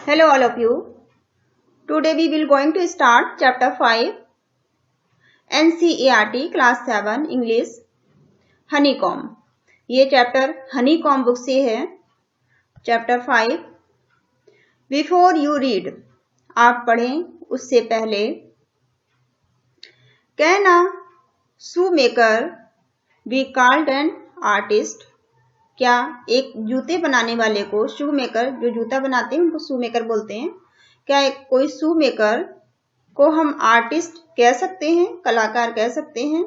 Hello all of you. Today we will going to start chapter 5 NCERT class 7 English Honeycomb. ये chapter honeycomb book से है. Chapter 5. Before you read, आप पढ़ें उससे पहले. Can a shoe maker be called an artist? क्या एक जूते बनाने वाले को, शू मेकर जो जूता बनाते हैं उनको शू मेकर बोलते हैं, क्या कोई शू मेकर को हम आर्टिस्ट कह सकते हैं, कलाकार कह सकते हैं?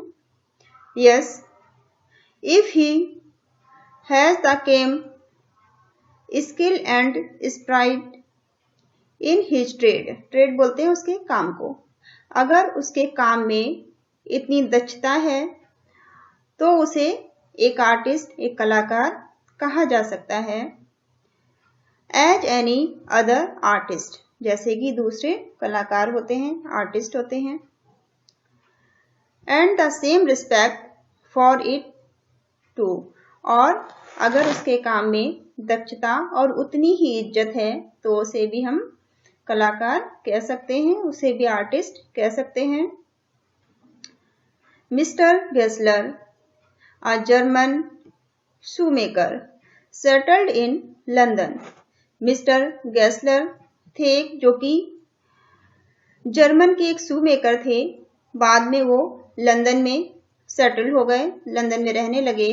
Yes, if he has the came skill and Sprite in his trade. Trade बोलते हैं उसके काम को. अगर उसके काम में इतनी दक्षता है तो उसे एक आर्टिस्ट, एक कलाकार कहा जा सकता है. एज एनी अदर आर्टिस्ट, जैसे कि दूसरे कलाकार होते हैं, आर्टिस्ट होते हैं. And the same respect for it too, और अगर उसके काम में दक्षता और उतनी ही इज्जत है तो उसे भी हम कलाकार कह सकते हैं, उसे भी आर्टिस्ट कह सकते हैं. Mister Gessler, a German shoemaker, settled in London. Mister Gessler थे जो कि जर्मन के एक शूमेकर थे. बाद में वो लंदन में सेटल हो गए, लंदन में रहने लगे.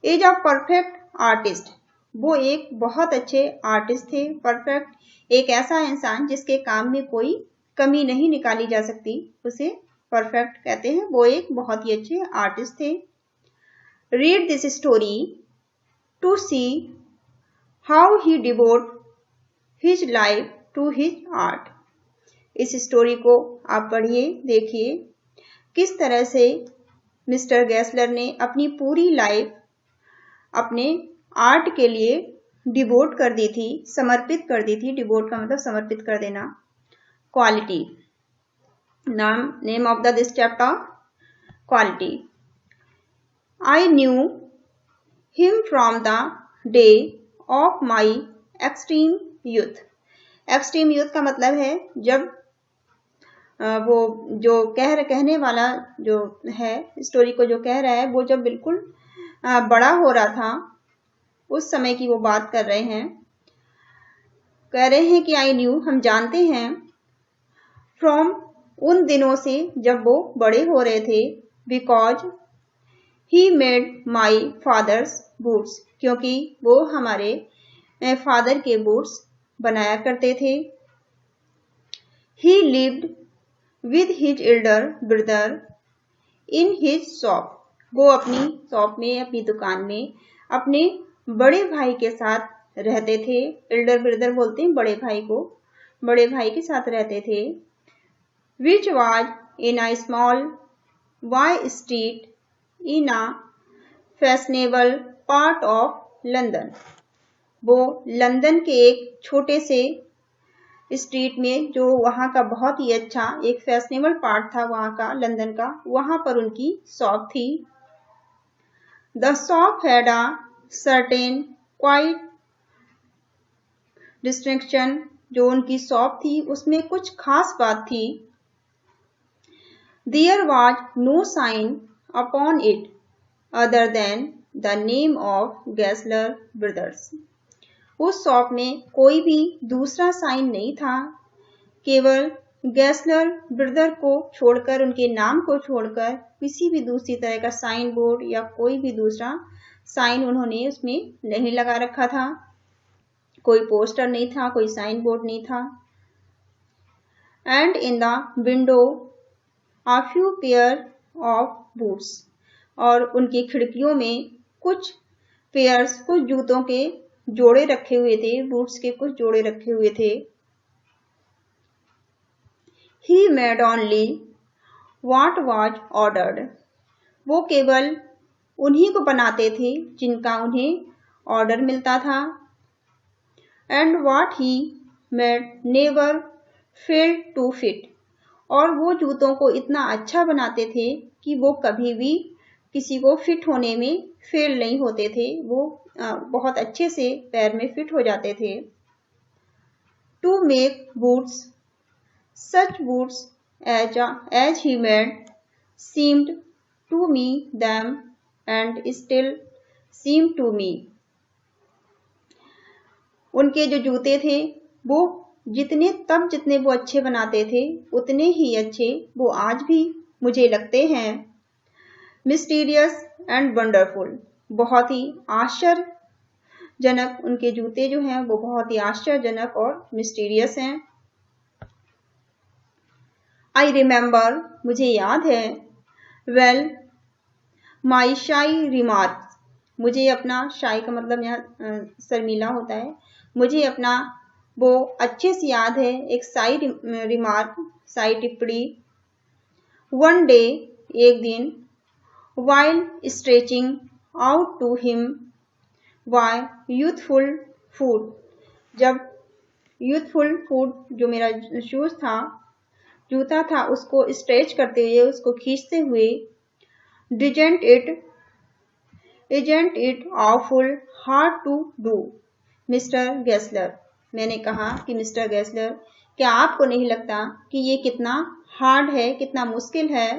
इज अ परफेक्ट आर्टिस्ट, वो एक बहुत अच्छे आर्टिस्ट थे. परफेक्ट एक ऐसा इंसान जिसके काम में कोई कमी नहीं निकाली जा सकती, उसे परफेक्ट कहते हैं. वो एक बहुत ही अच्छे आर्टिस्ट थे. Read this story to see how he devote his life to his art. इस स्टोरी को आप पढ़िए, देखिए किस तरह से मिस्टर गेस्लर ने अपनी पूरी लाइफ अपने आर्ट के लिए डिवोट कर दी थी, समर्पित कर दी थी. डिवोट का मतलब समर्पित कर देना. Quality, name of this chapter quality. I knew him from the day of my extreme youth. Extreme youth का मतलब है जब वो जो कहने वाला जो है, स्टोरी को जो कह रहा है, वो जब बिल्कुल बड़ा हो रहा था उस समय की वो बात कर रहे हैं. कह रहे हैं कि आई न्यू, हम जानते हैं, फ्रॉम उन दिनों से जब वो बड़े हो रहे थे. Because He made my father's boots, क्योंकि वो हमारे फादर के बूट्स बनाया करते थे. He lived with his elder brother in his shop. वो अपनी शॉप में, अपनी दुकान में अपने बड़े भाई के साथ रहते थे. एल्डर ब्रदर बोलते हैं बड़े भाई को, बड़े भाई के साथ रहते थे. Which was in a small by street in a fashionable part of London. वो लंदन के एक छोटे से स्ट्रीट में, जो वहाँ का बहुत ही अच्छा एक फैशनेबल पार्ट था वहाँ का, लंदन का, वहाँ पर उनकी शॉप थी. The shop had a certain quite distinction. जो उनकी शॉप थी उसमें कुछ खास बात थी. There was no sign upon it other than the name of Gessler Brothers. उस शॉप में कोई भी दूसरा साइन नहीं था, केवल गेस्लर ब्रदर को छोड़कर, उनके नाम को छोड़कर किसी भी दूसरी तरह का साइन बोर्ड या कोई भी दूसरा साइन उन्होंने उसमें नहीं लगा रखा था. कोई पोस्टर नहीं था, कोई साइन बोर्ड नहीं था. And in the window a few pair of boots, और उनकी खिड़कियों में कुछ पेयर्स, कुछ जूतों के जोड़े रखे हुए थे, बूट्स के कुछ जोड़े रखे हुए थे. He made only what was ordered. वो केवल उन्हीं को बनाते थे जिनका उन्हें ऑर्डर मिलता था. And what he made never failed to fit. और वो जूतों को इतना अच्छा बनाते थे कि वो कभी भी किसी को फिट होने में फेल नहीं होते थे. वो बहुत अच्छे से पैर में फिट हो जाते थे. to make boots, such boots as he made seemed to me them and still seem to me. उनके जो जूते थे वो जितने वो अच्छे बनाते थे उतने ही अच्छे वो आज भी मुझे लगते हैं। मिस्टीरियस एंड वंडरफुल, बहुत ही आश्चर्यजनक, उनके जूते जो हैं वो बहुत ही आश्चर्यजनक और मिस्टीरियस हैं। आई रिमेंबर, मुझे याद है। वेल, माई शाई रिमार्क्स, मुझे अपना, शाई का मतलब यहाँ शर्मीला होता है, मुझे अपना वो अच्छे से याद है। एक शाई रिमार्क, शाई टिप्पणी। वन डे, एक दिन, while stretching out to him my youthful foot, जब youthful foot जो मेरा शूज था, जूता था, उसको स्ट्रेच करते हुए, उसको खींचते हुए, isn't it awful hard to do, mister Gessler, मैंने कहा कि मिस्टर गेस्लर, क्या आपको नहीं लगता कि ये कितना हार्ड है, कितना मुश्किल है।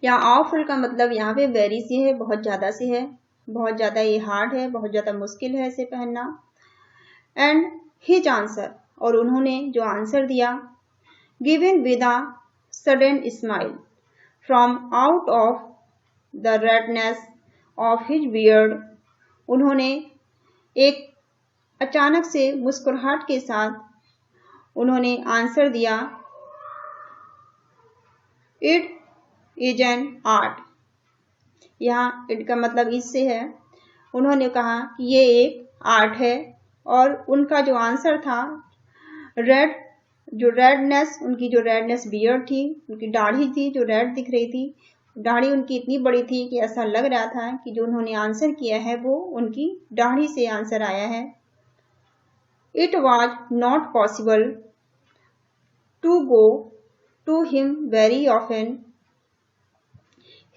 यहाँ ऑफुल का मतलब यहाँ पे वेरी से है, बहुत ज़्यादा से है, बहुत ज़्यादा ये हार्ड है, बहुत ज़्यादा मुश्किल है इसे पहनना। एंड हिज आंसर, और उन्होंने जो आंसर दिया, given with a sudden smile from out of the redness of his beard, उन्होंने एक अचानक से मुस्कुराहट के साथ उन्होंने आंसर दिया, इट इज एन आर्ट। यहाँ इट का मतलब इससे है, उन्होंने कहा कि ये एक आर्ट है। और उनका जो आंसर था, रेडनेस, उनकी जो रेडनेस बियर्ड थी, उनकी दाढ़ी थी जो रेड दिख रही थी, दाढ़ी उनकी इतनी बड़ी थी कि ऐसा लग रहा था कि जो उन्होंने आंसर किया है वो उनकी दाढ़ी से आंसर आया है। It was not possible to go to him very often,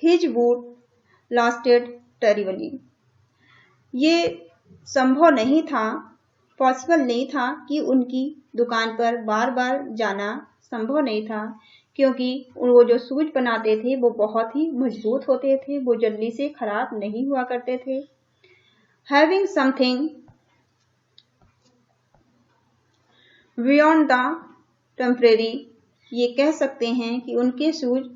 his boot lasted terribly, ये संभव नहीं था, पॉसिबल नहीं था कि उनकी दुकान पर बार बार जाना संभव नहीं था, क्योंकि वो जो शूज बनाते थे वो बहुत ही मजबूत होते थे, वो जल्दी से खराब नहीं हुआ करते थे। Having something beyond the temporary, ये कह सकते हैं कि उनके शूज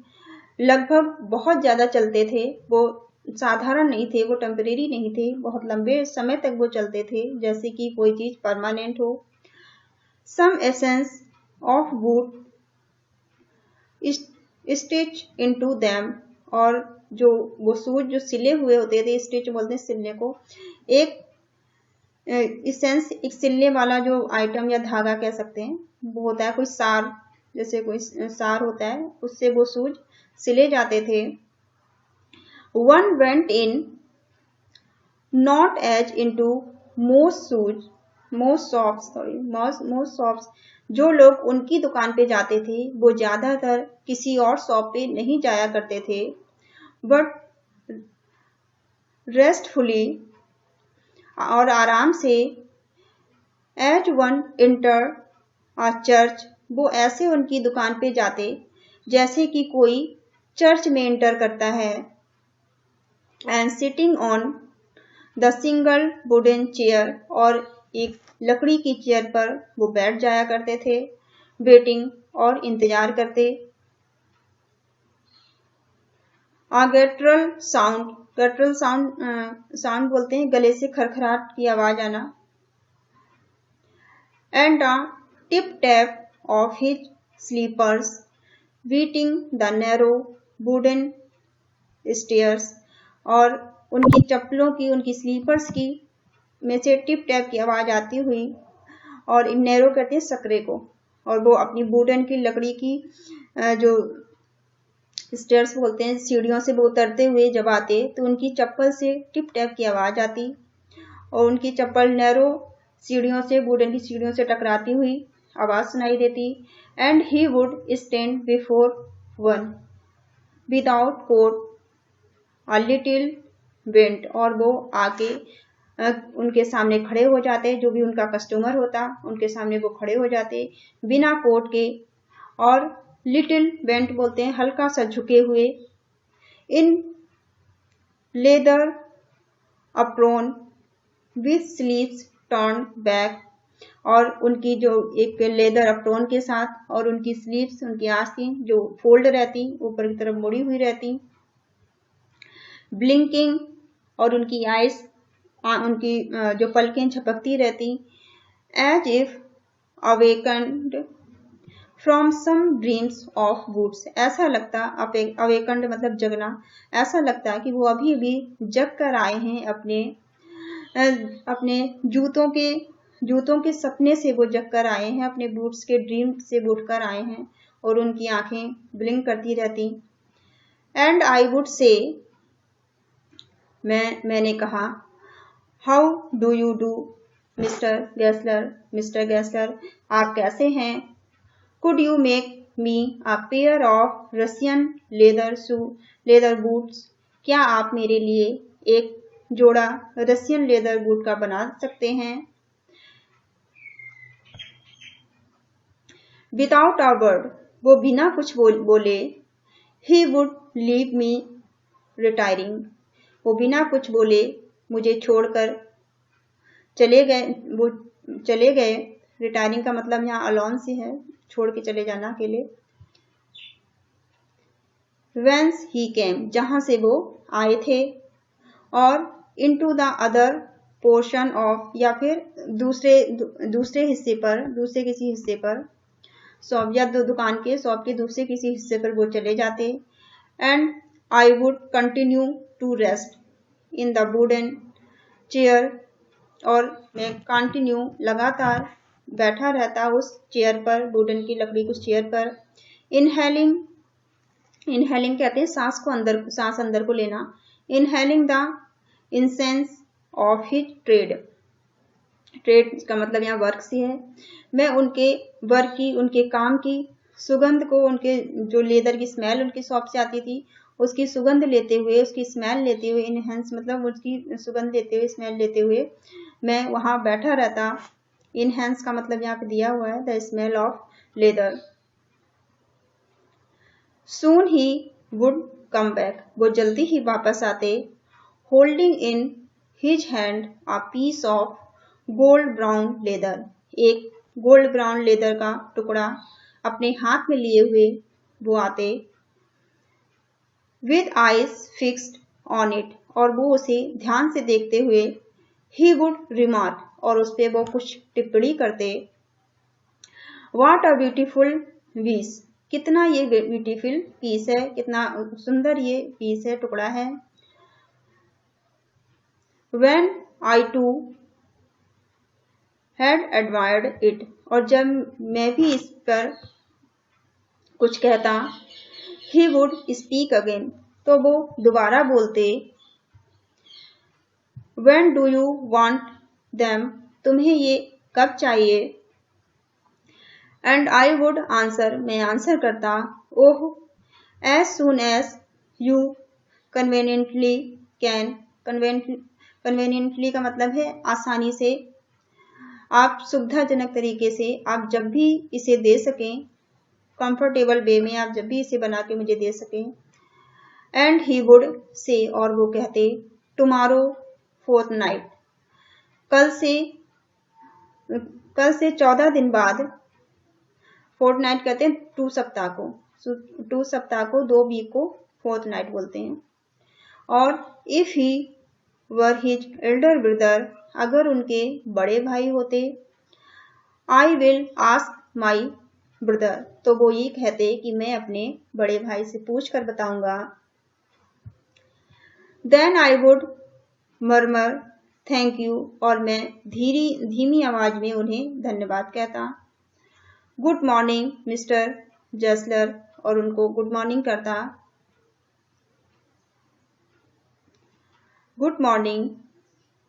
लगभग बहुत ज़्यादा चलते थे, वो साधारण नहीं थे, वो टेम्परेरी नहीं थे, बहुत लंबे समय तक वो चलते थे, जैसे कि कोई चीज़ परमानेंट हो। Some essence of boot stitch into them, और जो वो शूज जो सिले हुए होते थे, स्टिच बोलते हैं सिलने को, एक इसेंस, एक सिलने वाला जो आइटम या धागा कह सकते हैं, वो होता है कोई सार, जैसे कोई सार होता है, उससे वो शूज सिले जाते थे। One went in not as into most shops, जो लोग उनकी दुकान पे जाते थे वो ज्यादातर किसी और शॉप पे नहीं जाया करते थे, बट रेस्टफुली, और आराम से, as one enter a church, वो ऐसे उनकी दुकान पे जाते जैसे कि कोई चर्च में इंटर करता है। And sitting on the single wooden chair, और एक लकड़ी की चेयर पर वो बैठ जाया करते थे, वेटिंग, और इंतजार करते। गटरल साउंड बोलते हैं गले से खरखराट की आवाज आना। And the tip tap of his slippers beating the narrow wooden stairs, और उनकी चप्पलों की, उनकी स्लीपर्स की में से टिप टैप की आवाज आती हुई, और इन नैरो कहते हैं सकरे को, और वो अपनी वुडन की, लकड़ी की जो स्टेयर्स बोलते हैं, सीढ़ियों से वो उतरते हुए जब आते तो उनकी चप्पल से टिप टैप की आवाज आती, और उनकी चप्पल नैरो सीढ़ियों से, वुडन की सीढ़ियों से टकराती हुई आवाज सुनाई देती। And he would stand before one without coat a little bent, और वो आके उनके सामने खड़े हो जाते, जो भी उनका कस्टमर होता उनके सामने वो खड़े हो जाते बिना कोट के, और लिटिल बेंट बोलते हैं हल्का सा झुके हुए, in leather apron with sleeves turn back, और उनकी जो एक लेदर अप्रोन के साथ और उनकी स्लीव्स, उनकी आस्तीन जो फोल्ड रहती, ऊपर की तरफ मुड़ी हुई रहती, ब्लिंकिंग, और उनकी आइज, उनकी जो पलकें झपकती रहती, as if awakened from some dreams of boots, ऐसा लगता, अवेकन्ड मतलब जगना, ऐसा लगता कि वो अभी अभी जग कर आए हैं अपने जूतों के सपने से वो जग कर आए हैं, अपने बूट्स के ड्रीम से उठ कर आए हैं, और उनकी आंखें ब्लिंक करती रहती। एंड आई वुड से, मैंने कहा, how do you do mister Gessler, आप कैसे हैं? Could you make me a pair of Russian leather boots, क्या आप मेरे लिए एक जोड़ा रशियन लेदर बूट का बना सकते हैं? विदाउट अ वर्ड, वो बिना कुछ बोले, he would leave me retiring, वो बिना कुछ बोले मुझे छोड़कर चले गए। रिटायरिंग का मतलब यहाँ अलोन से है, छोड़ के चले जाना अकेले। Whence he came, जहां से वो आए थे, और into the other portion of, या फिर दूसरे हिस्से पर, दूसरे किसी हिस्से पर, शॉप या दुकान के शॉप के दूसरे किसी हिस्से पर वो चले जाते। And I would continue to rest in the wooden chair, और मैं कंटिन्यू लगातार बैठा रहता उस चेयर पर, वुडन की लकड़ी की उस चेयर पर। इनहेलिंग कहते हैं सांस अंदर को लेना। Inhaling the incense of his trade का मतलब यहाँ वर्क से है। मैं उनके वर्क की, उनके काम की सुगंध को, उनके जो लेदर की स्मेल उनकी शॉप से आती थी उसकी सुगंध लेते हुए, उसकी स्मेल लेते हुए, इनहेंस मतलब उसकी सुगंध लेते हुए, स्मेल लेते हुए मैं वहां बैठा रहता। इनहेंस का मतलब यहाँ पे दिया हुआ है, the smell of leather. Soon he would come back, वो जल्दी ही वापस आते। Holding in his hand a piece of gold brown leather, एक गोल्ड ब्राउन लेदर का टुकड़ा अपने हाथ में लिए हुए वो आते। With eyes fixed on it, और वो उसे ध्यान से देखते हुए, ही वुड रिमार्क, और उस पर वो कुछ टिप्पणी करते। व्हाट अ ब्यूटीफुल पीस, कितना ये ब्यूटीफुल पीस है, कितना सुंदर ये पीस है, टुकड़ा है। When I too had admired it, और जब मैं भी इस पर कुछ कहता, ही वुड स्पीक अगेन, तो वो दोबारा बोलते। When do you want them, तुम्हें ये कब चाहिए? एंड आई वुड आंसर, मैं आंसर करता, oh as soon as you conveniently can. Conveniently का मतलब है आसानी से, आप सुविधाजनक तरीके से, आप जब भी इसे दे सकें, कंफर्टेबल वे में आप जब भी इसे बना के मुझे दे सकें। एंड ही वुड से, और वो कहते, टुमारो फोर्टनाइट, कल से 14 दिन बाद। फोर्टनाइट कहते हैं 2 सप्ताह को, 2 सप्ताह को, 2 वीक को फोर्टनाइट बोलते हैं। और if he were his elder brother, अगर उनके बड़े भाई होते। I will ask my brother, तो वो ये कहते कि मैं अपने बड़े भाई से पूछ कर बताऊंगा। Then I would murmur thank you, और मैं धीमी आवाज में उन्हें धन्यवाद कहता। गुड मॉर्निंग मिस्टर जसलर, और उनको गुड मॉर्निंग करता। गुड मॉर्निंग,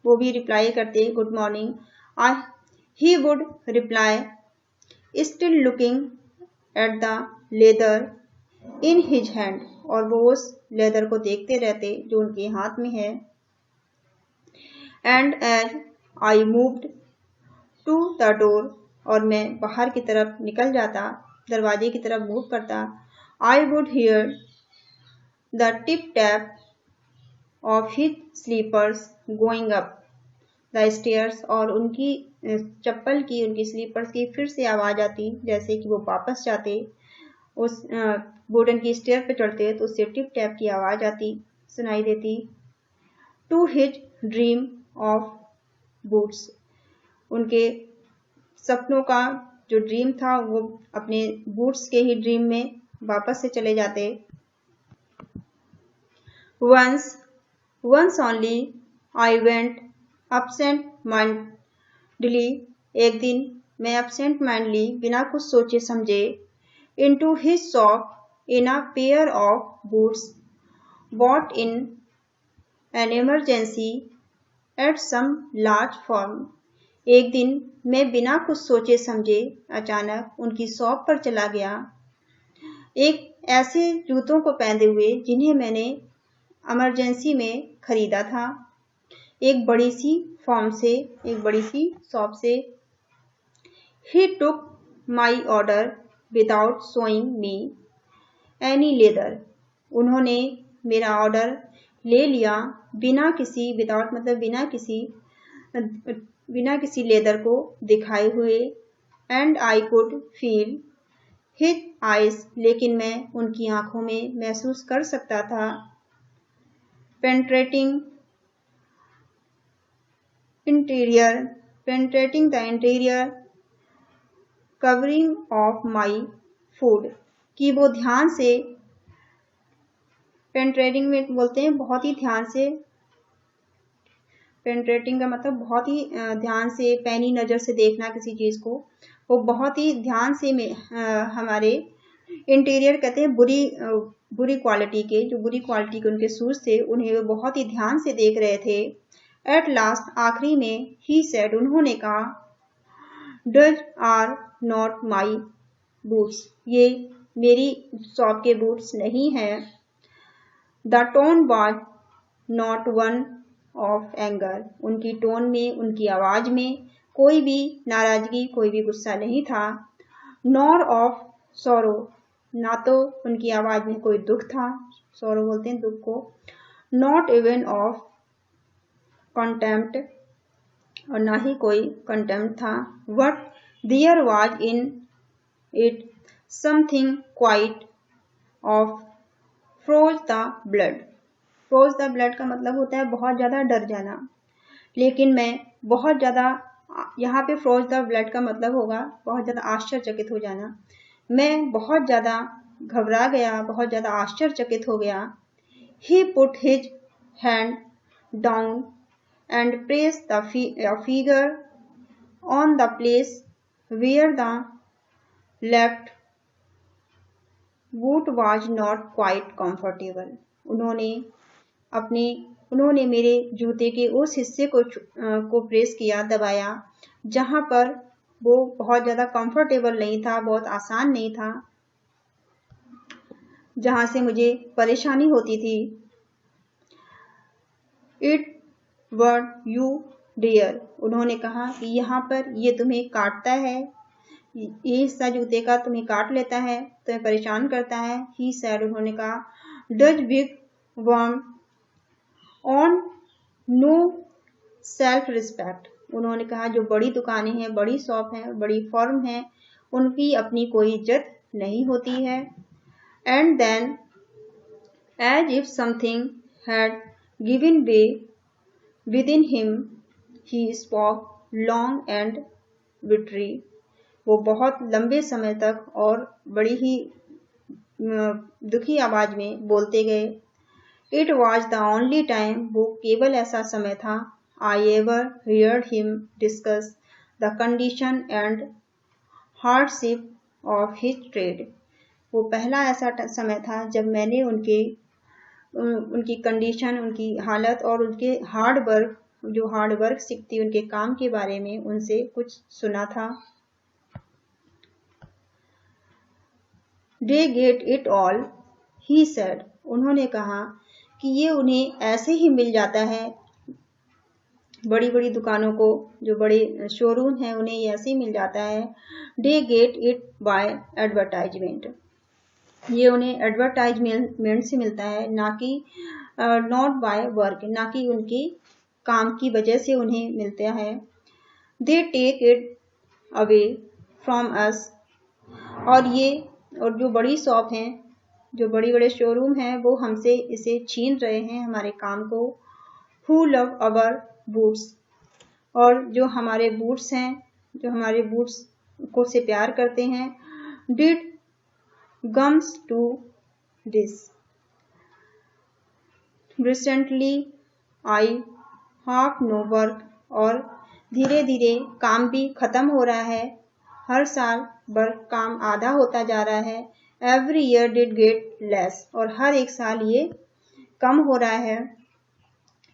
वो भी रिप्लाई करते good morning. He would reply still looking at the leather in his hand, और वो उस लेदर को देखते रहते जो उनके हाथ में है। And as I moved to the door, और मैं बाहर की तरफ निकल जाता, दरवाजे की तरफ मूव करता, I would hear the tip tap of his slippers going up the stairs, और उनकी चप्पल की, उनकी स्लीपर्स की फिर से आवाज आती, जैसे कि वो वापस जाते, उस वुडन की स्टेयर पे चढ़ते तो उससे टिप टैप की आवाज आती, सुनाई देती। To his dream of boots, उनके सपनों का जो ड्रीम था वो अपने बूट्स के ही ड्रीम में वापस से चले जाते। Once only I went absent mindedly, एक दिन मैं absent mindedly बिना कुछ सोचे समझे into his shop in a pair of boots bought in an emergency at some large firm, एक दिन मैं बिना कुछ सोचे समझे अचानक उनकी शॉप पर चला गया, एक ऐसे जूतों को पहने हुए जिन्हें मैंने इमरजेंसी में खरीदा था, एक बड़ी सी फॉर्म से, एक बड़ी सी शॉप से। He took my order without showing me any leather, उन्होंने मेरा ऑर्डर ले लिया बिना किसी, विदाउट मतलब बिना किसी लेदर को दिखाए हुए। And I could feel his eyes, लेकिन मैं उनकी आंखों में महसूस कर सकता था, penetrating the interior covering of my food, कि वो ध्यान से, पेंट्रेटिंग में बोलते हैं बहुत ही ध्यान से, पेंट्रेटिंग का मतलब बहुत ही ध्यान से, पैनी नज़र से देखना किसी चीज़ को, वो बहुत ही ध्यान से हमारे इंटीरियर कहते हैं बुरी क्वालिटी के, जो बुरी क्वालिटी के उनके शूज थे उन्हें वो बहुत ही ध्यान से देख रहे थे। एट लास्ट, आखिरी में, ही सेड, उन्होंने कहा, those are not my boots, ये मेरी शॉप के बूट्स नहीं हैं। The tone was not one of anger, उनकी टोन में, उनकी आवाज में कोई भी नाराजगी, कोई भी गुस्सा नहीं था। नॉर ऑफ सॉरो, ना तो उनकी आवाज में कोई दुख था, सॉरो बोलते हैं दुख को। नॉट इवन ऑफ कंटेम्प्ट, और ना ही कोई कंटेम्प्ट था। But there was in it something quite of froze the blood, froze the blood का मतलब होता है बहुत ज़्यादा डर जाना, लेकिन मैं बहुत ज़्यादा, यहाँ पे फ्रोज द ब्लड का मतलब होगा बहुत ज़्यादा आश्चर्यचकित हो जाना, मैं बहुत ज़्यादा घबरा गया, बहुत ज़्यादा आश्चर्यचकित हो गया। He put his hand down and press the finger on the place where the left boot was not quite comfortable, उन्होंने मेरे जूते के उस हिस्से को प्रेस किया, दबाया, जहां पर वो बहुत ज़्यादा कंफर्टेबल नहीं था, बहुत आसान नहीं था, जहां से मुझे परेशानी होती थी। इट वर्ड यू डियर, उन्होंने कहा कि यहाँ पर ये तुम्हें काटता है, ये हिस्सा जूते का तुम्हें काट लेता है, तुम्हें परेशान करता है। ही सैड, उन्होंने कहा, those big firm on no self respect, उन्होंने कहा जो बड़ी दुकानें हैं, बड़ी शॉप हैं, बड़ी फर्म हैं, उनकी अपनी कोई इज्जत नहीं होती है। And then as if something had given way within him he spoke long and bitterly, वो बहुत लंबे समय तक और बड़ी ही दुखी आवाज में बोलते गए। It was the only time, वो केवल ऐसा समय था, I ever heard him discuss the condition and hardship of his trade, वो पहला ऐसा समय था जब मैंने उनकी कंडीशन, उनकी हालत और उनके हार्ड वर्क सीखती, उनके काम के बारे में उनसे कुछ सुना था। They get it all, he said, उन्होंने कहा कि ये उन्हें ऐसे ही मिल जाता है। बड़ी बड़ी दुकानों को, जो बड़े शोरूम हैं, उन्हें ये ऐसे ही मिल जाता है। They get it by advertisement, ये उन्हें एडवर्टाइजमेंट से मिलता है, ना कि नॉट बाय वर्क, ना कि उनकी काम की वजह से उन्हें मिलता है। They take it away from us, और जो बड़ी शॉप हैं, जो बड़े बड़े शोरूम हैं, वो हमसे इसे छीन रहे हैं, हमारे काम को। हु लव अवर बूट्स, और जो हमारे बूट्स हैं, जो हमारे बूट्स को से प्यार करते हैं। It comes to this, recently I have no work, और धीरे धीरे काम भी खत्म हो रहा है, हर साल वर्क काम आधा होता जा रहा है। Every year did get less, और हर एक साल ये कम हो रहा है।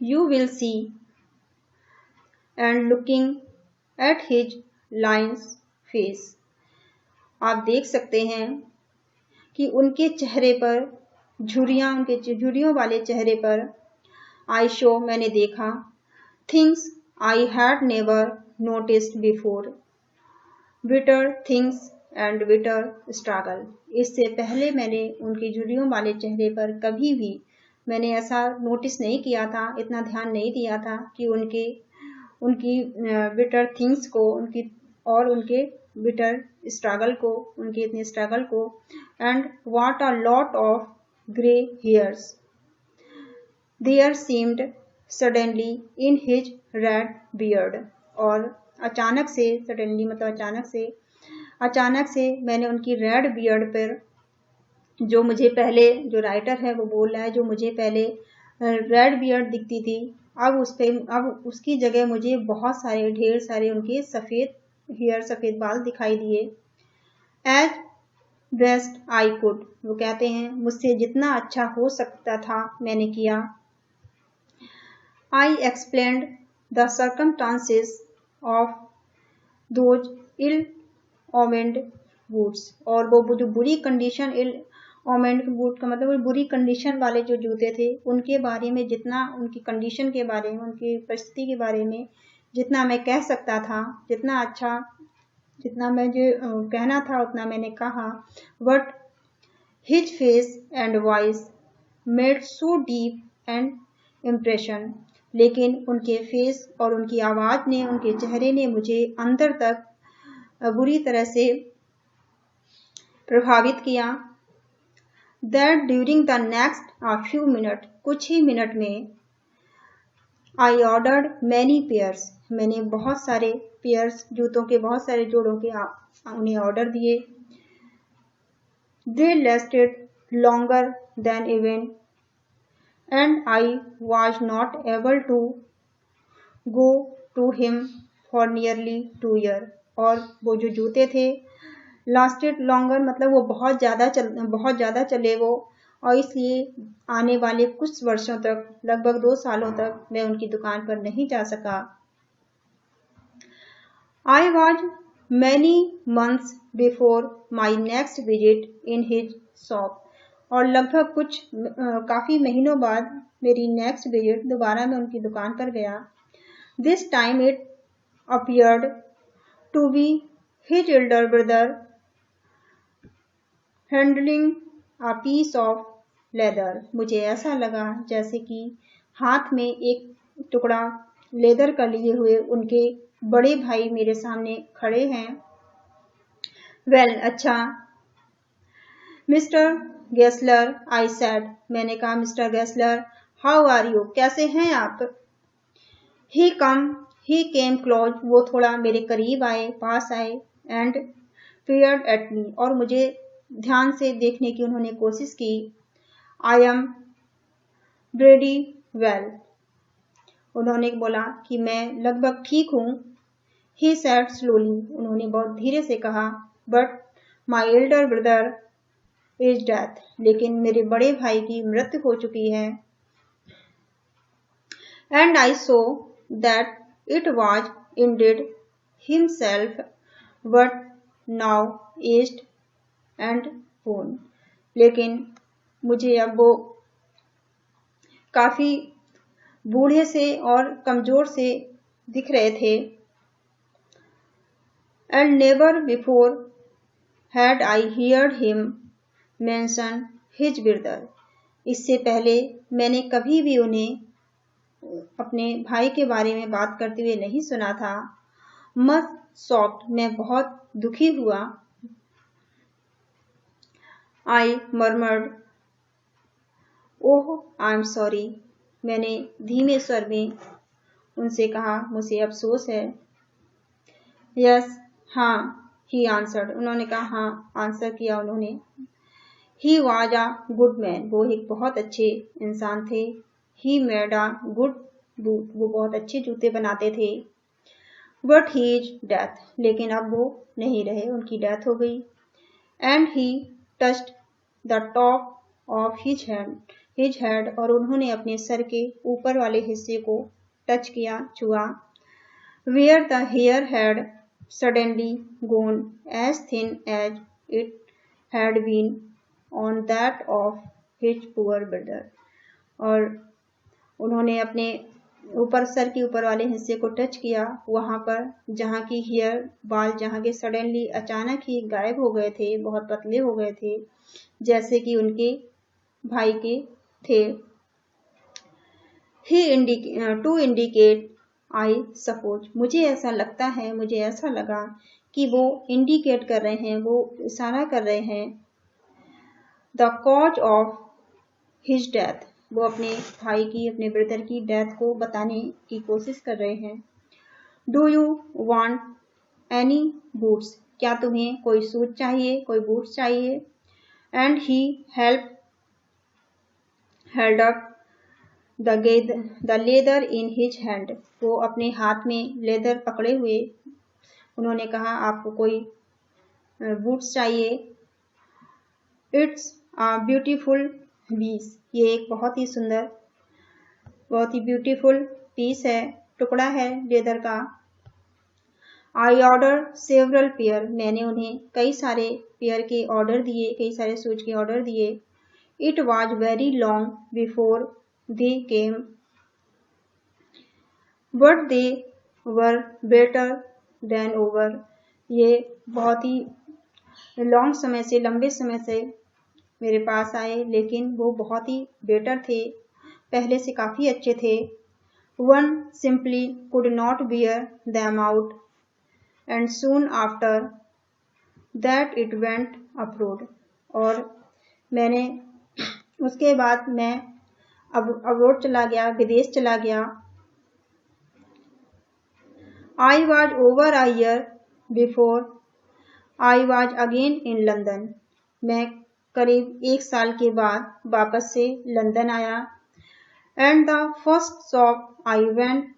You will see, and looking at his lines face, आप देख सकते हैं कि उनके चेहरे पर झुर्रियां, उनके झुर्रियों वाले चेहरे पर। आई शो, मैंने देखा। Things I had never noticed before, bitter things and bitter struggle, इससे पहले मैंने उनकी झुर्रियों वाले चेहरे पर कभी भी मैंने ऐसा नोटिस नहीं किया था, इतना ध्यान नहीं दिया था कि उनकी बिटर थिंग्स को, उनके बिटर स्ट्रगल को, उनके इतने स्ट्रगल को। And what a lot of grey hairs there seemed suddenly in his red beard, और अचानक से, सडनली मतलब अचानक से मैंने उनकी रेड बियर्ड पर, जो मुझे पहले, जो राइटर है वो बोल रहा है, जो मुझे पहले रेड बियर्ड दिखती थी, अब उसकी जगह मुझे बहुत सारे, ढेर सारे उनके सफ़ेद बाल दिखाई दिए। एज बेस्ट आई कुड, वो कहते हैं मुझसे जितना अच्छा हो सकता था मैंने किया। I explained the circumstances of those ill omened boots, और वो जो बुरी कंडीशन, इल ओमेंड बूट का मतलब बुरी कंडीशन वाले जो जूते थे, उनके बारे में जितना, उनकी कंडीशन के बारे में, उनकी परिस्थिति के बारे में जितना मैं कह सकता था, जितना मुझे कहना था उतना मैंने कहा। But his face and voice made so deep and impression, लेकिन उनके फेस और उनकी आवाज़ ने, उनके चेहरे ने मुझे अंदर तक बुरी तरह से प्रभावित किया। That during the next few minute, कुछ ही मिनट में, आई ऑर्डर्ड मैनी पेयर्स, मैंने बहुत सारे पेयर्स, जूतों के बहुत सारे जोड़ों के उन्हें ऑर्डर दिए। They lasted longer than even, and I was not able to go to him for nearly 2 year, और वो जो जूते थे, लास्टेड लॉन्गर मतलब वो बहुत ज़्यादा चले वो, और इसलिए आने वाले कुछ वर्षों तक, लगभग 2 सालों तक मैं उनकी दुकान पर नहीं जा सका। I was many months before my next visit in his shop, और लगभग काफ़ी महीनों बाद मेरी नेक्स्ट विजिट, दोबारा मैं उनकी दुकान पर गया। This time it appeared to be his elder brother handling a piece of leather, मुझे ऐसा लगा जैसे कि हाथ में एक टुकड़ा लेदर का लिए हुए उनके बड़े भाई मेरे सामने खड़े हैं। वेल, अच्छा। मिस्टर गेस्लर, आई सेड, मैंने कहा, Mr Gessler, how are you, कैसे हैं आप। ही केम क्लोज, वो थोड़ा मेरे करीब आए, पास आए। एंड peered एट मी, और मुझे ध्यान से देखने की उन्होंने कोशिश की। आई एम वेरी वेल, उन्होंने बोला कि मैं लगभग ठीक हूँ। ही सैड स्लोली, उन्होंने बहुत धीरे से कहा। But my elder brother is death, लेकिन मेरे बड़े भाई की मृत्यु हो चुकी है। And I so that it was ended himself, but now aged and bone, लेकिन मुझे अब वो काफ़ी बूढ़े से और कमज़ोर से दिख रहे थे। And never before had I heard him mention his brother. इससे पहले मैंने कभी भी उन्हें अपने भाई के बारे में बात करते हुए नहीं सुना था। मच शॉक्ड, मैं बहुत दुखी हुआ। I murmured, oh I am sorry, मैंने धीमे स्वर में उनसे कहा, मुझे अफसोस है। यस, हाँ, ही आंसर्ड, उन्होंने कहा, हाँ, आंसर किया उन्होंने। He was a good man, वो एक बहुत अच्छे इंसान थे। He made a good boot, वो बहुत अच्छे जूते बनाते थे। बट हीज डेथ, लेकिन अब वो नहीं रहे, उनकी डेथ हो गई। And he touched the top of his head, और उन्होंने अपने सर के ऊपर वाले हिस्से को टच किया, छुआ। Where the hair had suddenly gone as thin as it had been on that of his poor brother, और उन्होंने अपने ऊपर सर के ऊपर वाले हिस्से को टच किया, वहां पर जहाँ की हेयर बाल जहाँ के सडनली अचानक ही गायब हो गए थे, बहुत पतले हो गए थे, जैसे कि उनके भाई के थे। टू इंडिकेट आई सपोज, मुझे ऐसा लगता है, मुझे ऐसा लगा कि वो इंडिकेट कर रहे हैं, वो इशारा कर रहे हैं। The cause of his death, वो अपने भाई की, अपने ब्रदर की डेथ को बताने की कोशिश कर रहे हैं। Do you want any boots, क्या तुम्हें कोई सूट चाहिए, कोई बूट्स चाहिए। And he held up the leather in his hand, वो अपने हाथ में लेदर पकड़े हुए उन्होंने कहा, आपको कोई बूट्स चाहिए। इट्स अ ब्यूटीफुल पीस, ये एक बहुत ही सुंदर, बहुत ही ब्यूटीफुल पीस है, टुकड़ा है लेदर का। आई ऑर्डर सेवरल पेयर, मैंने उन्हें कई सारे पेयर के ऑर्डर दिए, कई सारे शूज के ऑर्डर दिए। It was very long before they came, but they were better than over, ये बहुत ही लॉन्ग समय से, लंबे समय से मेरे पास आए, लेकिन वो बहुत ही बेटर थे, पहले से काफ़ी अच्छे थे। One simply could not bear them out, and soon after that it went abroad, और मैंने उसके बाद मैं अब्रोड चला गया, विदेश चला गया। I was over a year before I was again in London, मैं करीब 1 साल के बाद वापस से लंदन आया। And the first shop I went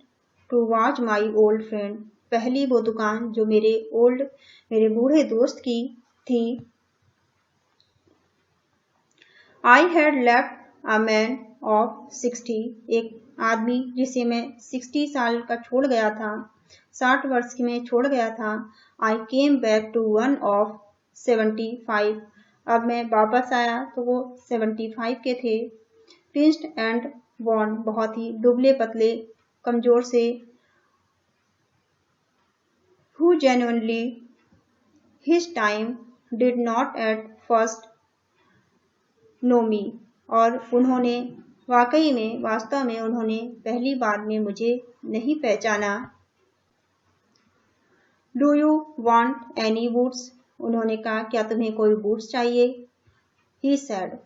to watch my old friend, पहली वो दुकान जो मेरे बूढ़े दोस्त की थी। I had left a man of 60, एक आदमी जिसे मैं 60 साल का छोड़ गया था, 60 वर्ष की में छोड़ गया था। I came back to one of 75, अब मैं वापस आया तो वो 75 के थे। पिंच्ड एंड वॉर्न, बहुत ही दुबले पतले, कमजोर से। Who genuinely his time did not at first know me, और उन्होंने वाकई में, वास्तव में उन्होंने पहली बार में मुझे नहीं पहचाना। Do you want any boots, उन्होंने कहा, क्या तुम्हें कोई बूट्स चाहिए। He said,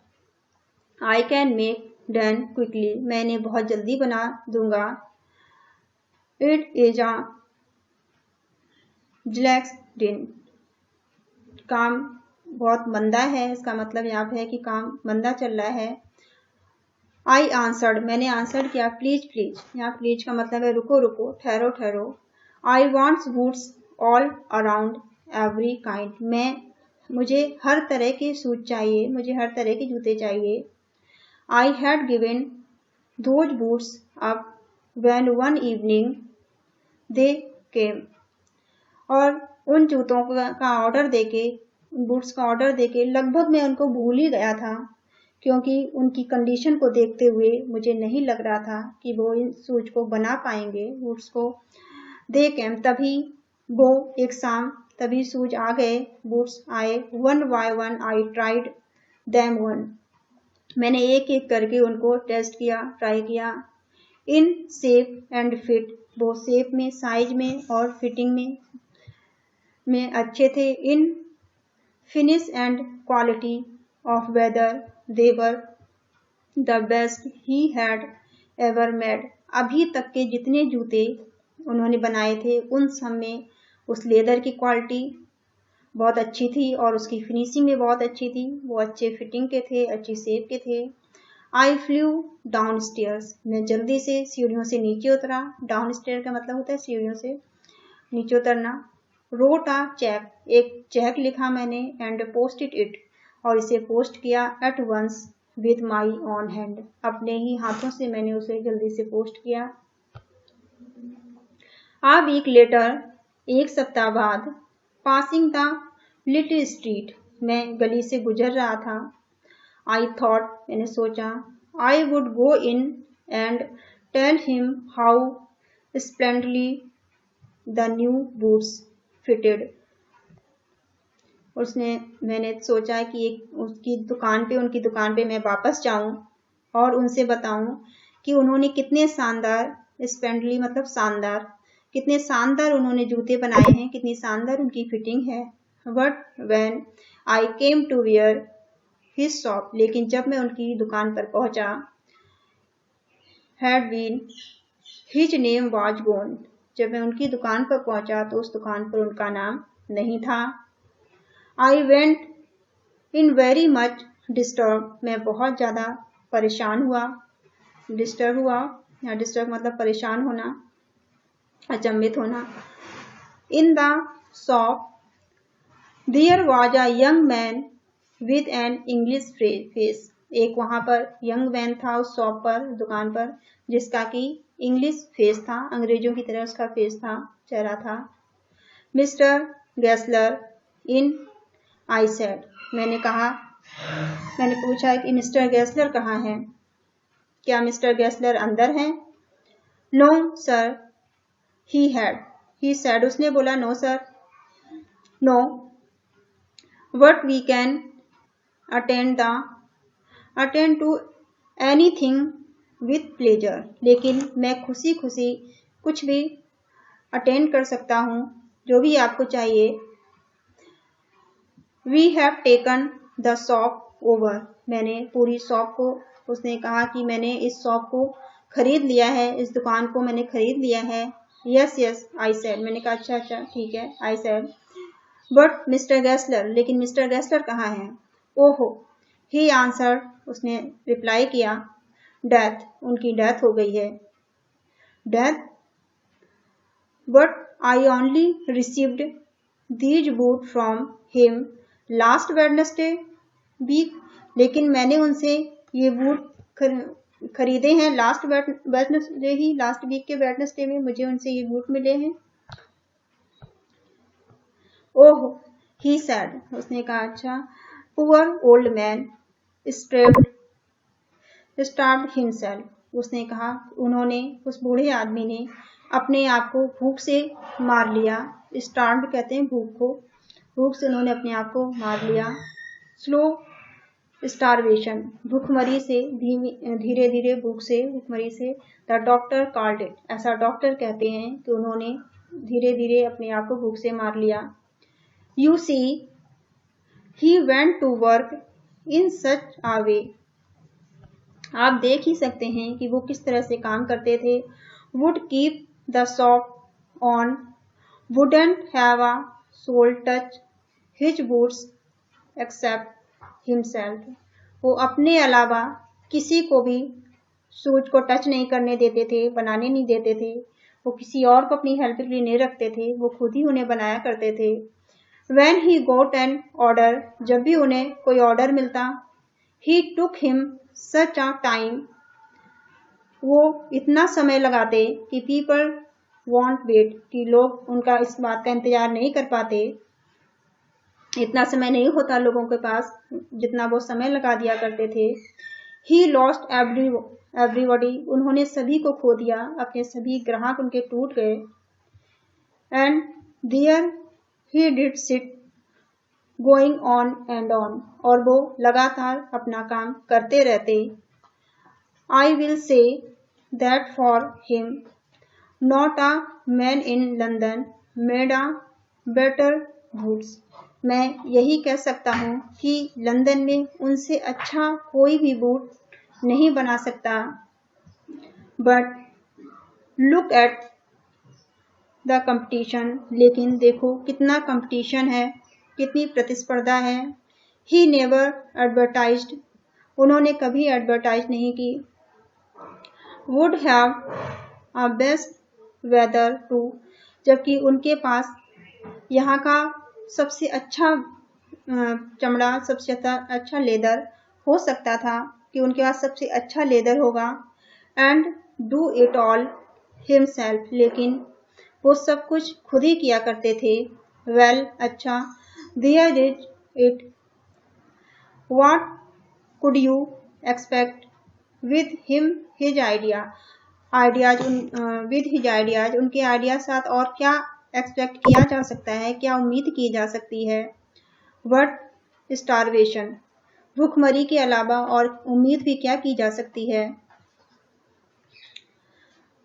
I can make done quickly, मैं इन्हें बहुत जल्दी बना दूंगा। इट इज अ जिलेक्स दिन, काम बहुत मंदा है, इसका मतलब यहाँ पे है कि काम मंदा चल रहा है। आई आंसर्ड, मैंने आंसर किया, प्लीज प्लीज, यहाँ प्लीज का मतलब है रुको रुको, ठहरो ठहरो। I wants boots all around every kind, मुझे हर तरह के शूज चाहिए, मुझे हर तरह के जूते चाहिए। I had given those boots up when one evening they came, और उन जूतों का ऑर्डर देके, उन बूट्स का ऑर्डर देके लगभग मैं उनको भूल ही गया था, क्योंकि उनकी कंडीशन को देखते हुए मुझे नहीं लग रहा था कि वो इन शूज को बना पाएंगे, बूट्स को दे केम, तभी वो एक शाम, तभी शूज आ गए, बूट्स आए। One by one I tried them one, मैंने एक एक करके उनको टेस्ट किया, ट्राई किया। इन शेप एंड फिट, वो शेप में, साइज में और फिटिंग में अच्छे थे। इन finish and quality of whether they were the best he had ever made, अभी तक के जितने जूते उन्होंने बनाए थे उन सब में उस लेदर की क्वालिटी बहुत अच्छी थी और उसकी फिनिशिंग भी बहुत अच्छी थी। वो अच्छे फिटिंग के थे, अच्छी शेप के थे। आई फ्लू डाउन स्टेयर्स, मैं जल्दी से सीढ़ियों से नीचे उतरा। डाउन स्टेयर का मतलब होता है सीढ़ियों से नीचे उतरना। रोट अ चेक, एक चेक लिखा मैंने। एंड पोस्टेड इट, और इसे पोस्ट किया। At once with my own hand, अपने ही हाथों से मैंने उसे जल्दी से पोस्ट किया। आ वीक लेटर, एक सप्ताह बाद, पासिंग द लिटिल स्ट्रीट, मैं गली से गुजर रहा था। आई थॉट, मैंने सोचा, I would go in and tell him how splendidly the new boots fitted. मैंने सोचा कि उनकी दुकान पे मैं वापस जाऊं और उनसे बताऊं कि उन्होंने कितने शानदार, स्प्लेंडली मतलब शानदार, कितने शानदार उन्होंने जूते बनाए हैं, कितनी शानदार उनकी फिटिंग है। But when I came to where his shop, लेकिन जब मैं उनकी दुकान पर पहुंचा, had been his name was gone, जब मैं उनकी दुकान पर पहुंचा तो उस दुकान पर उनका नाम नहीं था। I went in very much disturb, मैं बहुत ज़्यादा परेशान हुआ। डिस्टर्ब हुआ, या डिस्टर्ब मतलब परेशान होना, अचंभित होना। In the shop there was a young man with an English face, एक वहां पर यंग मैन था उस शॉप पर, दुकान पर, जिसका कि इंग्लिश फेस था, अंग्रेजों की तरह उसका फेस था, चेहरा था। मिस्टर गैसलर इन, आई सेड, मैंने पूछा कि मिस्टर गैसलर कहाँ हैं? क्या मिस्टर गैसलर अंदर हैं? नो सर ही सेड, उसने बोला no sir. No but we can attend to anything with pleasure, लेकिन मैं खुशी खुशी कुछ भी अटेंड कर सकता हूँ, जो भी आपको चाहिए। We have taken the shop over, मैंने पूरी शॉप को, उसने कहा कि मैंने इस शॉप को खरीद लिया है, इस दुकान को मैंने खरीद लिया है। यस यस आई सेड, मैंने कहा अच्छा अच्छा ठीक है, I said. But Mr Gessler, लेकिन मिस्टर गैसलर कहाँ हैं? ओहो, ही आंसर्ड, उसने रिप्लाई किया, डेथ, उनकी डेथ हो गई है। Death, but I only received these boot from him last Wednesday week, लेकिन मैंने उनसे ये बूट खरीदे हैं लास्ट वेडनेसडे ही, लास्ट वीक के वेडनेसडे में मुझे उनसे ये बूट मिले हैं। ओह, ही सैड, उसने कहा अच्छा। Poor old man starved himself, उसने कहा उन्होंने, उस बूढ़े आदमी ने अपने आप को भूख से मार लिया। स्टार्व्ड कहते हैं भूख को, भूख से उन्होंने अपने आप को मार लिया। स्लो स्टारवेशन, भूखमरी से, धीरे धीरे भूखमरी से। द डॉक्टर कॉल्ड इट, ऐसा डॉक्टर कहते हैं कि उन्होंने धीरे धीरे अपने आप को भूख से मार लिया। You see, he went to work in such a way, आप देख ही सकते हैं कि वो किस तरह से काम करते थे। Would keep the shop on, wouldn't have a soul touch his boots except himself, वो अपने अलावा किसी को भी शूज को टच नहीं करने देते थे, बनाने नहीं देते थे। वो किसी और को अपनी हेल्प के लिए नहीं रखते थे, वो खुद ही उन्हें बनाया करते थे। When he got an order, जब भी उन्हें कोई ऑर्डर मिलता, he took him such a time, वो इतना समय लगाते कि people won't wait, कि लोग उनका इस बात का इंतजार नहीं कर पाते, इतना समय नहीं होता लोगों के पास जितना वो समय लगा दिया करते थे। He lost everybody, उन्होंने सभी को खो दिया, अपने सभी ग्राहक उनके टूट गए। and there he did sit going on and on, और वो लगातार अपना काम करते रहते। I will say that for him, not a man in London made a better boots. मैं यही कह सकता हूँ कि लंदन में उनसे अच्छा कोई भी बूट नहीं बना सकता। But look at the competition, लेकिन देखो कितना कंपटीशन है, कितनी प्रतिस्पर्धा है। He never advertised, उन्होंने कभी एडवर्टाइज नहीं की। Would have a best weather too, जबकि उनके पास यहाँ का सबसे अच्छा चमड़ा, सबसे अच्छा लेदर हो सकता था कि उनके पास सबसे अच्छा लेदर होगा। And do it all himself, लेकिन वो सब कुछ खुद ही किया करते थे। वेल, अच्छा। There is it, what could you expect with him his ideas with his ideas, उनके आइडिया साथ और क्या एक्सपेक्ट किया जा सकता है, क्या उम्मीद की जा सकती है। वट स्टारवेशन, भूखमरी के अलावा और उम्मीद भी क्या की जा सकती है।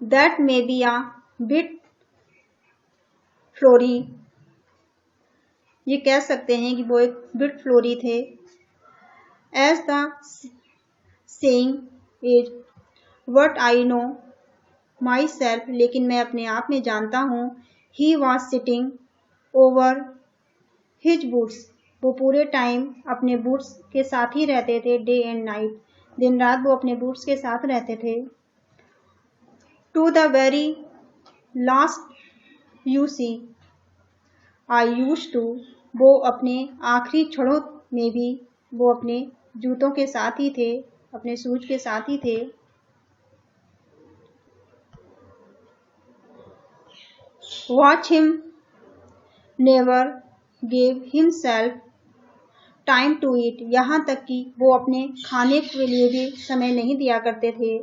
That may be a bit flowery, ये कह सकते हैं कि वो एक बिट फ्लोरी थे। As the saying is, but I know myself, लेकिन मैं अपने आप में जानता हूँ। He was sitting over his boots, वो पूरे टाइम अपने बूट्स के साथ ही रहते थे। डे एंड नाइट, दिन रात वो अपने बूट्स के साथ रहते थे। To the very last you see I used to, वो अपने आखिरी क्षणों में भी वो अपने जूतों के साथ ही थे, अपने शूज के साथ ही थे। Watch him never gave himself time to eat, यहाँ तक कि वो अपने खाने के लिए भी समय नहीं दिया करते थे।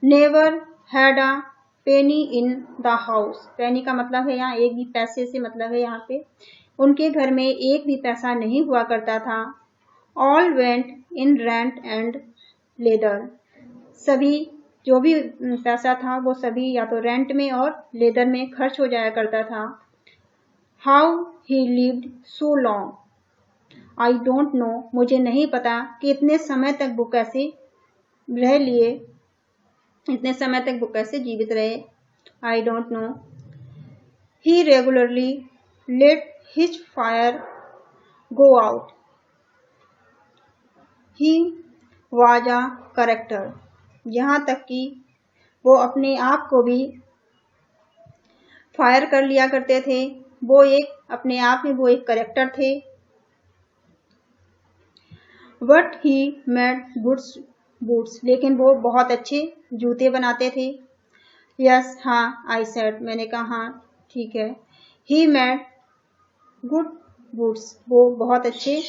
Never had a penny in the house, penny का मतलब है यहाँ एक भी, पैसे से मतलब है यहाँ पे, उनके घर में एक भी पैसा नहीं हुआ करता था। All went in rent and leather, सभी जो भी पैसा था वो सभी या तो रेंट में और लेदर में खर्च हो जाया करता था। How he lived so long, I don't know, मुझे नहीं पता कि इतने समय तक वो कैसे रह लिए, इतने समय तक वो कैसे जीवित रहे। I don't know. He regularly late his fire go out, he was a character, यहाँ तक कि वो अपने आप को भी फायर कर लिया करते थे। वो एक अपने आप में वो एक करेक्टर थे। But he made goods boots, लेकिन वो बहुत अच्छे जूते बनाते थे। यस, हाँ, आई सेड, मैंने कहा हाँ ठीक है। ही मेड गुड बूट्स, वो बहुत अच्छे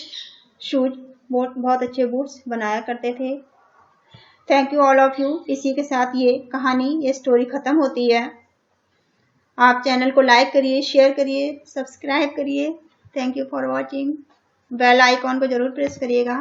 शूज, बहुत अच्छे बूट्स बनाया करते थे। Thank you all of you. इसी के साथ ये कहानी, ये स्टोरी खत्म होती है। आप चैनल को लाइक करिए, शेयर करिए, सब्सक्राइब करिए। Thank you for watching. Bell icon को जरूर प्रेस करिएगा।